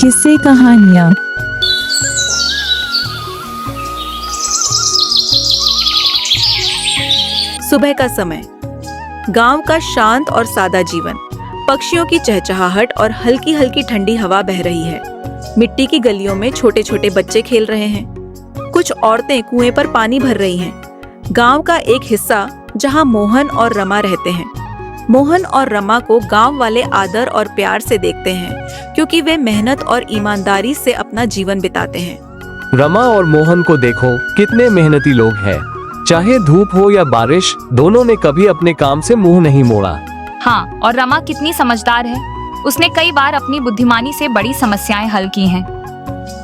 किस्से कहानियाँ। सुबह का समय, गांव का शांत और सादा जीवन, पक्षियों की चहचहाहट और हल्की हल्की ठंडी हवा बह रही है। मिट्टी की गलियों में छोटे छोटे बच्चे खेल रहे हैं। कुछ औरतें कुएं पर पानी भर रही हैं। गांव का एक हिस्सा जहां मोहन और रमा रहते हैं। मोहन और रमा को गांव वाले आदर और प्यार से देखते हैं क्योंकि वे मेहनत और ईमानदारी से अपना जीवन बिताते हैं। रमा और मोहन को देखो, कितने मेहनती लोग हैं। चाहे धूप हो या बारिश, दोनों ने कभी अपने काम से मुंह नहीं मोड़ा। हाँ, और रमा कितनी समझदार है। उसने कई बार अपनी बुद्धिमानी से बड़ी समस्याएं हल की हैं।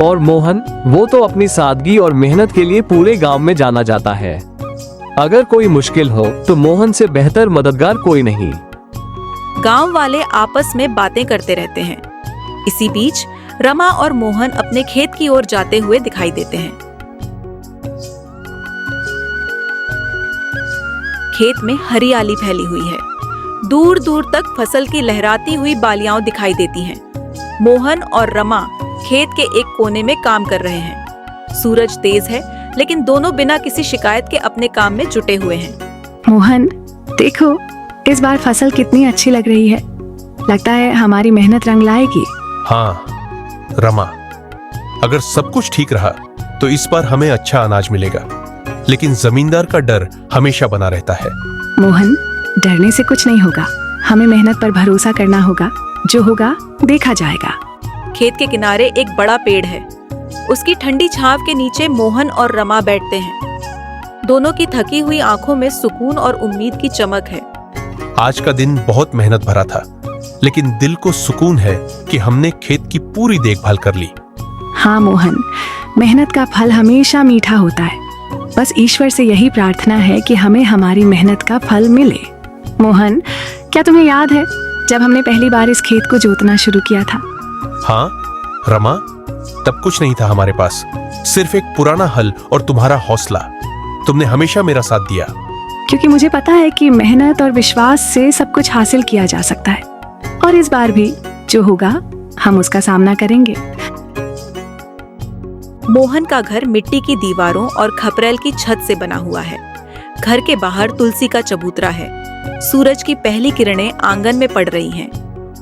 और मोहन, वो तो अपनी सादगी और मेहनत के लिए पूरे गांव में जाना जाता है। अगर कोई मुश्किल हो तो मोहन से बेहतर मददगार कोई नहीं। गांव वाले आपस में बातें करते रहते हैं। इसी बीच रमा और मोहन अपने खेत की ओर जाते हुए दिखाई देते हैं। खेत में हरियाली फैली हुई है। दूर दूर तक फसल की लहराती हुई बालियां दिखाई देती हैं। मोहन और रमा खेत के एक कोने में काम कर रहे हैं। सूरज तेज है, लेकिन दोनों बिना किसी शिकायत के अपने काम में जुटे हुए हैं। मोहन, देखो इस बार फसल कितनी अच्छी लग रही है। लगता है हमारी मेहनत रंग लाएगी। हाँ रमा, अगर सब कुछ ठीक रहा तो इस बार हमें अच्छा अनाज मिलेगा, लेकिन जमींदार का डर हमेशा बना रहता है। मोहन, डरने से कुछ नहीं होगा। हमें मेहनत पर भरोसा करना होगा। जो होगा देखा जाएगा। खेत के किनारे एक बड़ा पेड़ है। उसकी ठंडी छांव के नीचे मोहन और रमा बैठते हैं। दोनों की थकी हुई आंखों में सुकून और उम्मीद की चमक है। आज का दिन बहुत मेहनत भरा था, लेकिन दिल को सुकून है कि हमने खेत की पूरी देखभाल कर ली। हाँ मोहन, मेहनत का फल हमेशा मीठा होता है। बस ईश्वर से यही प्रार्थना है कि हमें हमारी मेहनत का फल मिले। मोहन, क्या तुम्हें याद है जब हमने पहली बार इस खेत को जोतना शुरू किया था? हाँ रमा, तब कुछ नहीं था हमारे पास, सिर्फ एक पुराना हल और तुम्हारा हौसला। तुमने हमेशा मेरा साथ दिया। क्योंकि मुझे पता है कि मेहनत और विश्वास से सब कुछ हासिल किया जा सकता है। और इस बार भी जो होगा हम उसका सामना करेंगे। मोहन का घर मिट्टी की दीवारों और खपरेल की छत से बना हुआ है। घर के बाहर तुलसी का चबूतरा है। सूरज की पहली किरणें आंगन में पड़ रही हैं।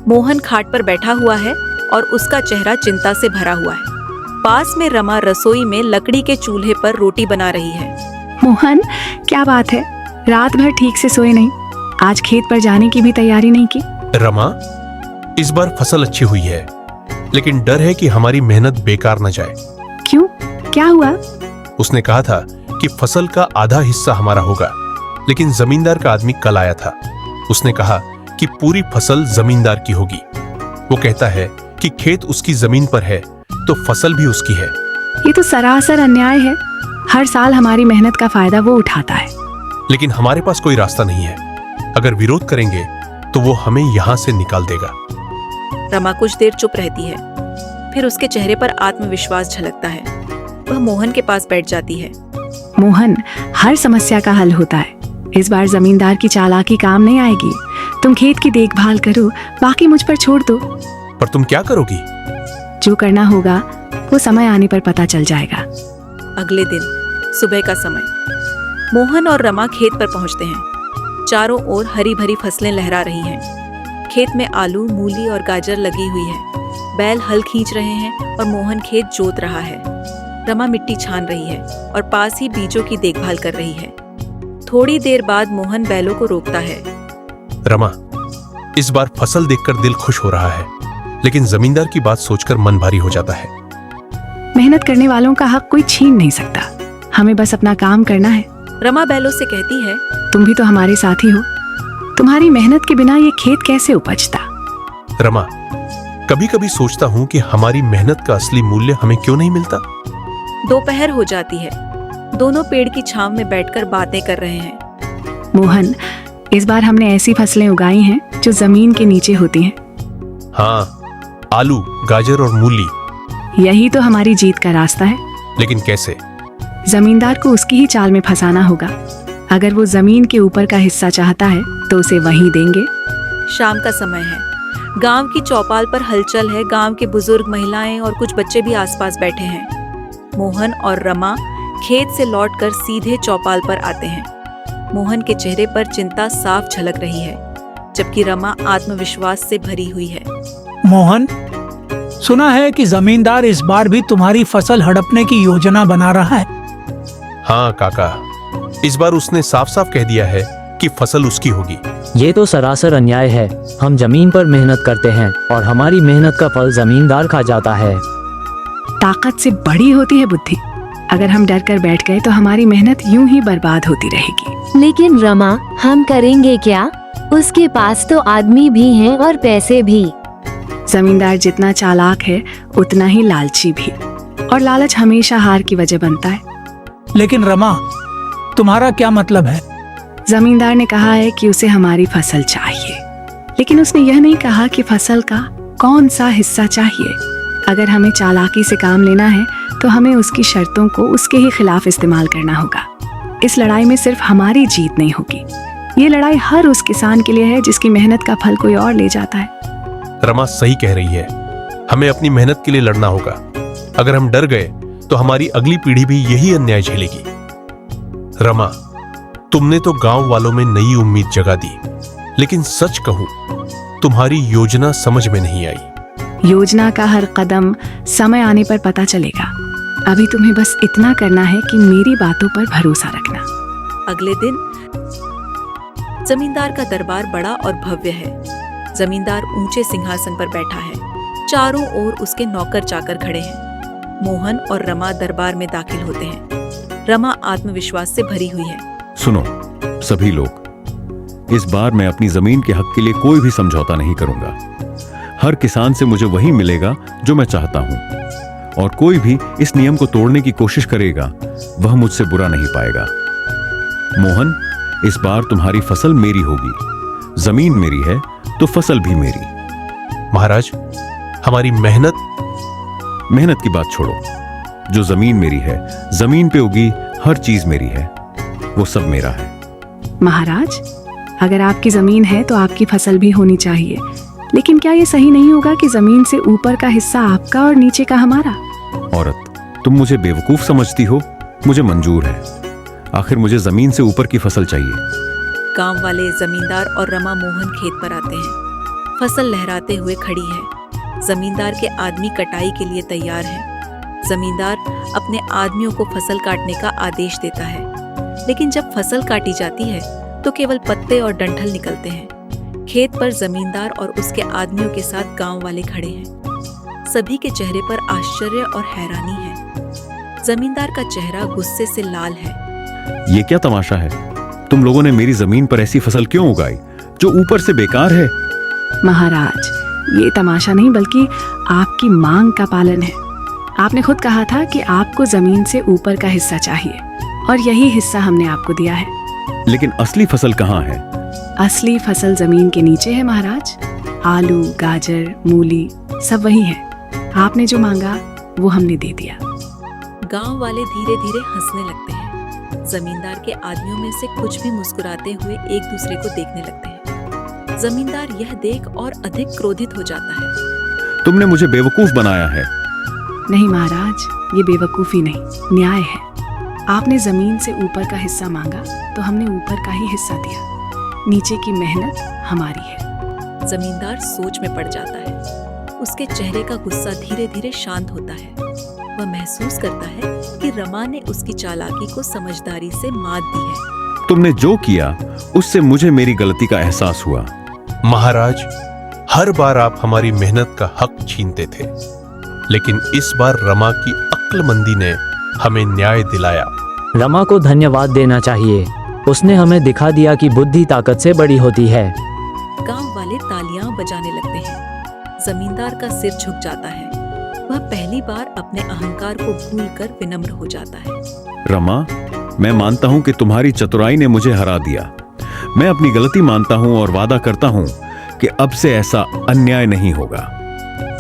मोहन खाट पर बैठा हुआ है और उसका चेहरा चिंता से भरा हुआ है। पास में रमा रसोई में लकड़ी के चूल्हे पर रोटी बना रही है। मोहन, क्या बात है, रात भर ठीक से सोए नहीं? आज खेत पर जाने की भी तैयारी नहीं की? रमा, इस बार फसल अच्छी हुई है, लेकिन डर है कि हमारी मेहनत बेकार न जाए। क्यों, क्या हुआ? उसने कहा था कि फसल का आधा हिस्सा हमारा होगा, लेकिन जमींदार का आदमी कल आया था। उसने कहा कि पूरी फसल जमींदार की होगी। वो कहता है कि खेत उसकी जमीन पर है तो फसल भी उसकी है। ये तो सरासर अन्याय है। हर साल हमारी मेहनत का फायदा वो उठाता है। लेकिन हमारे पास कोई रास्ता नहीं है। अगर विरोध करेंगे तो वो हमें यहाँ से निकाल देगा। रमा कुछ देर चुप रहती है, फिर उसके चेहरे पर आत्मविश्वास झलकता है। वह मोहन के पास बैठ जाती है। मोहन, हर समस्या का हल होता है। इस बार जमींदार की चालाकी काम नहीं आएगी। तुम खेत की देखभाल करो, बाकी मुझ पर छोड़ दो। पर तुम क्या करोगी? जो करना होगा वो समय आने पर पता चल जाएगा। अगले दिन सुबह का समय, मोहन और रमा खेत पर पहुंचते हैं। चारों ओर हरी भरी फसलें लहरा रही हैं। खेत में आलू, मूली और गाजर लगी हुई है। बैल हल खींच रहे हैं और मोहन खेत जोत रहा है। रमा मिट्टी छान रही है और पास ही बीजों की देखभाल कर रही है। थोड़ी देर बाद मोहन बैलों को रोकता है। रमा, इस बार फसल देखकर दिल खुश हो रहा है, लेकिन जमींदार की बात सोचकर मन भारी हो जाता है। मेहनत करने वालों का हक कोई छीन नहीं सकता। हमें बस अपना काम करना है। रमा बैलों से कहती है, तुम भी तो हमारे साथी हो। तुम्हारी मेहनत के बिना ये खेत कैसे उपजता? रमा, कभी कभी सोचता हूँ कि हमारी मेहनत का असली मूल्य हमें क्यों नहीं मिलता। दोपहर हो जाती है। दोनों पेड़ की छांव में बैठकर बातें कर रहे हैं। मोहन, इस बार हमने ऐसी फसलें उगाई हैं जो जमीन के नीचे होती हैं। हाँ, आलू, गाजर और मूली। यही तो हमारी जीत का रास्ता है। लेकिन कैसे? जमींदार को उसकी ही चाल में फंसाना होगा। अगर वो जमीन के ऊपर का हिस्सा चाहता है तो उसे वहीं देंगे। शाम का समय है। गांव की चौपाल पर हलचल है। गांव के बुजुर्ग, महिलाएं और कुछ बच्चे भी आसपास बैठे हैं। मोहन और रमा खेत से लौटकर सीधे चौपाल पर आते हैं। मोहन के चेहरे पर चिंता साफ झलक रही है, जबकि रमा आत्मविश्वास से भरी हुई है। मोहन, सुना है कि जमींदार इस बार भी तुम्हारी फसल हड़पने की योजना बना रहा है। हाँ काका, इस बार उसने साफ साफ कह दिया है कि फसल उसकी होगी। ये तो सरासर अन्याय है। हम जमीन पर मेहनत करते हैं और हमारी मेहनत का फल जमींदार खा जाता है। ताकत से बड़ी होती है बुद्धि। अगर हम डर कर बैठ गए तो हमारी मेहनत यूं ही बर्बाद होती रहेगी। लेकिन रमा, हम करेंगे क्या? उसके पास तो आदमी भी हैं और पैसे भी। जमींदार जितना चालाक है उतना ही लालची भी, और लालच हमेशा हार की वजह बनता है। लेकिन रमा, तुम्हारा क्या मतलब है? जमींदार ने कहा है कि उसे हमारी फसल चाहिए, लेकिन उसने यह नहीं कहा कि फसल का कौन सा हिस्सा चाहिए। अगर हमें चालाकी से काम लेना है तो हमें उसकी शर्तों को उसके ही खिलाफ इस्तेमाल करना होगा। इस लड़ाई में सिर्फ हमारी जीत नहीं होगी, ये लड़ाई हर उस किसान के लिए है जिसकी मेहनत का फल कोई और ले जाता है। रमा सही कह रही है, हमें अपनी मेहनत के लिए लड़ना होगा। अगर हम डर गए तो हमारी अगली पीढ़ी भी यही अन्याय झेलेगी। रमा, तुमने तो गांव वालों में नई उम्मीद जगा दी, लेकिन सच कहूं, तुम्हारी योजना समझ में नहीं आई। योजना का हर कदम समय आने पर पता चलेगा। अभी तुम्हें बस इतना करना है कि मेरी बातों पर भरोसा रखना। अगले दिन जमींदार का दरबार बड़ा और भव्य है। जमींदार ऊंचे सिंहासन पर बैठा है। चारों ओर उसके नौकर चाकर खड़े हैं। मोहन और रमा दरबार में दाखिल होते हैं। रमा आत्मविश्वास से भरी हुई है। सुनो सभी लोग, इस बार मैं अपनी जमीन के हक के लिए कोई भी समझौता नहीं करूंगा। हर किसान से मुझे वही मिलेगा जो मैं चाहता हूं, और कोई भी इस नियम को तोड़ने की कोशिश करेगा वह मुझसे बुरा नहीं पाएगा। मोहन, इस बार तुम्हारी फसल मेरी होगी। जमीन मेरी है तो फसल भी मेरी। महाराज, हमारी मेहनत की बात छोड़ो। जो जमीन मेरी है, जमीन पे उगी हर चीज मेरी है, वो सब मेरा है। महाराज, अगर आपकी जमीन है तो आपकी फसल भी होनी चाहिए, लेकिन क्या ये सही नहीं होगा कि जमीन से ऊपर का हिस्सा आपका और नीचे का हमारा? औरत, तुम मुझे बेवकूफ समझती हो? मुझे मंजूर है। आखिर मुझे जमीन से ऊपर की फसल चाहिए। गांव वाले, जमींदार और रमा मोहन खेत पर आते हैं। फसल लहराते हुए खड़ी है। जमींदार के आदमी कटाई के लिए तैयार हैं। जमींदार अपने आदमियों को फसल काटने का आदेश देता है, लेकिन जब फसल काटी जाती है तो केवल पत्ते और डंठल निकलते हैं। खेत पर जमींदार और उसके आदमियों के साथ गांव वाले खड़े हैं। सभी के चेहरे पर आश्चर्य और हैरानी है। जमींदार का चेहरा गुस्से से लाल है। ये क्या तमाशा है? तुम लोगों ने मेरी जमीन पर ऐसी फसल क्यों उगाई जो ऊपर से बेकार है? महाराज, ये तमाशा नहीं बल्कि आपकी मांग का पालन है। आपने खुद कहा था कि आपको जमीन से ऊपर का हिस्सा चाहिए, और यही हिस्सा हमने आपको दिया है। लेकिन असली फसल कहाँ है? असली फसल जमीन के नीचे है महाराज। आलू, गाजर, मूली सब वही है। आपने जो मांगा वो हमने दे दिया। गांव वाले धीरे धीरे हंसने लगते हैं। जमींदार के आदमियों में से कुछ भी मुस्कुराते हुए एक दूसरे को देखने लगते हैं। जमींदार यह देख और अधिक क्रोधित हो जाता है। तुमने मुझे बेवकूफ बनाया है। नहीं महाराज, ये बेवकूफी नहीं, न्याय है। आपने जमीन से ऊपर का हिस्सा मांगा तो हमने ऊपर का ही हिस्सा दिया। नीचे की मेहनत हमारी है। जमींदार सोच में पड़ जाता है। उसके चेहरे का गुस्सा धीरे धीरे शांत होता है। वह महसूस करता है कि रमा ने उसकी चालाकी को समझदारी से मात दी है। तुमने जो किया उससे मुझे मेरी गलती का एहसास हुआ। महाराज, हर बार आप हमारी मेहनत का हक छीनते थे, लेकिन इस बार रमा की अक्लमंदी ने हमें न्याय दिलाया। रमा को धन्यवाद देना चाहिए। उसने हमें दिखा दिया कि बुद्धि ताकत से बड़ी होती है। गांव वाले तालियां बजाने लगते हैं। जमींदार का सिर झुक जाता है। वह पहली बार अपने अहंकार को भूलकर विनम्र हो जाता है। रमा, मैं मानता हूं कि तुम्हारी चतुराई ने मुझे हरा दिया। मैं अपनी गलती मानता हूं और वादा करता हूं कि अब से ऐसा अन्याय नहीं होगा।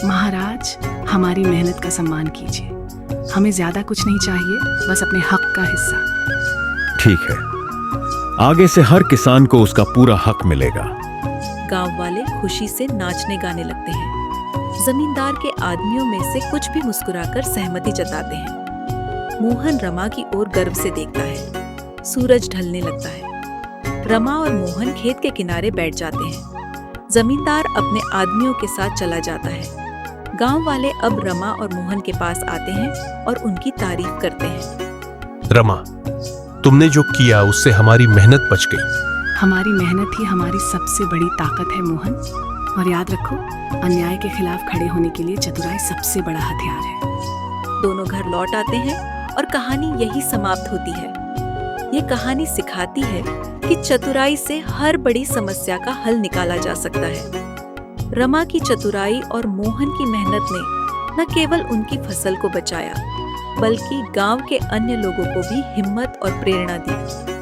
महाराज, हमारी मेहनत का सम्मान कीजिए। हमें ज्यादा कुछ नहीं चाहिए, बस अपने हक का हिस्सा। ठीक है, आगे से हर किसान को उसका पूरा हक मिलेगा। गांव वाले खुशी से नाचने गाने लगते हैं। जमींदार के आदमियों में से कुछ भी मुस्कुराकर सहमति जताते हैं। मोहन रमा की ओर गर्व से देखता है। सूरज ढलने लगता है। रमा और मोहन खेत के किनारे बैठ जाते हैं। जमींदार अपने आदमियों के साथ चला जाता है। गांव वाले अब रमा और मोहन के पास आते हैं और उनकी तारीफ करते हैं। रमा, तुमने जो किया उससे हमारी मेहनत बच गई। हमारी मेहनत ही हमारी सबसे बड़ी ताकत है मोहन, और याद रखो, अन्याय के खिलाफ खड़े होने के लिए चतुराई सबसे बड़ा हथियार है। दोनों घर लौट आते हैं और कहानी यही समाप्त होती है। ये कहानी सिखाती है कि चतुराई से हर बड़ी समस्या का हल निकाला जा सकता है। रमा की चतुराई और मोहन की मेहनत ने न केवल उनकी फसल को बचाया, बल्कि गांव के अन्य लोगों को भी हिम्मत और प्रेरणा दी।